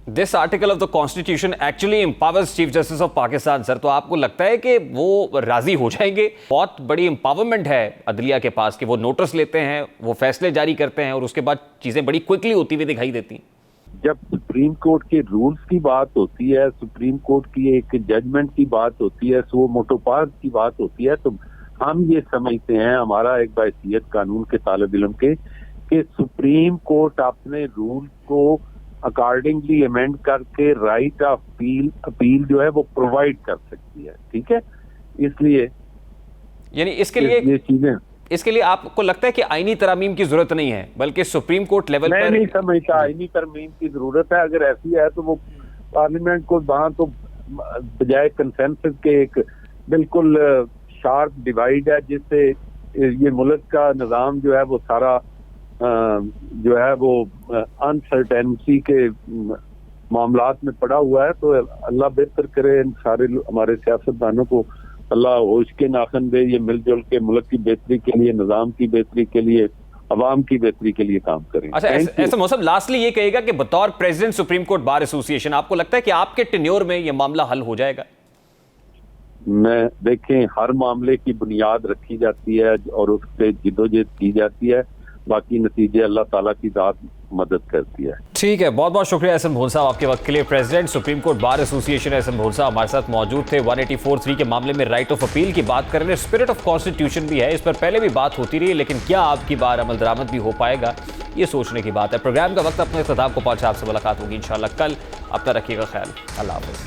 This article of the constitution actually empowers chief justice of Pakistan sir, तो आपको लगता है कि वो राजी हो जाएंगे? बहुत बड़ी एम्पावरमेंट है अदलिया के पास कि वो नोटिस लेते हैं, वो फैसले जारी करते हैं और उसके बाद चीजें बड़ी क्विकली होती हुई दिखाई देती हैं। जब सुप्रीम कोर्ट के रूल्स की बात होती है, सुप्रीम कोर्ट की एक जजमेंट की बात होती है, सो मोटो पास की बात होती है, तो हम ये समझते हैं, हमारा एक बायसियत कानून के तालिब इल्म के, कि सुप्रीम कोर्ट अपने रूल को अकॉर्डिंगली अमेंड करके राइट ऑफ अपील जो है वो प्रोवाइड कर सकती है। ठीक है, इसलिए यानी इसके लिए ये चीजें, इसके लिए आपको लगता है कि आईनी तरमीम की जरूरत नहीं है, बल्कि सुप्रीम कोर्ट लेवल पर? मैं नहीं समझता आईनी तरमीम की जरूरत है। अगर ऐसी है तो वो पार्लियामेंट को वहां तो बजाय कंसेंसस के एक बिल्कुल शार्प डिवाइड है, जिससे ये मुल्क का निज़ाम जो है वो सारा जो है वो अनसर्टेनिटी के मामलात में पड़ा हुआ है। तो अल्लाह बेहतर करे, इन सारे हमारे सियासतदानों को अल्लाह होश के नाखन दे, ये मिलजुल के मुल्क की बेहतरी के लिए, निज़ाम की बेहतरी के लिए, अवाम की बेहतरी के लिए काम करें। अच्छा, ऐसा मौसम लास्टली ये कहेगा कि बतौर president supreme court bar association आपको लगता है कि आपके टेन्योर में ये मामला हल हो जाएगा? मैं देखें, हर मामले की बुनियाद रखी जाती है और उस पर जिद्दोजहद की जाती है, बाकी नतीजे अल्लाह ताला की ज़ात मदद करती है। ठीक है, बहुत बहुत शुक्रिया एहसन मोहन साहब आपके वक्त के लिए। President supreme court bar association Ahsan Mohan साहब हमारे साथ मौजूद थे। 184(3) के मामले में राइट ऑफ अपील की बात कर रहे हैं, स्पिरिट ऑफ कॉन्स्टिट्यूशन भी है, इस पर पहले भी बात होती रही, लेकिन क्या आपकी बार अमल दरामद भी हो पाएगा, ये सोचने की बात है। प्रोग्राम का वक्त अपने इख्तिताम को पहुंचा, आपसे मुलाकात होगी इंशाल्लाह कल। अपना रखिएगा ख्याल, अल्लाह हाफ़िज़।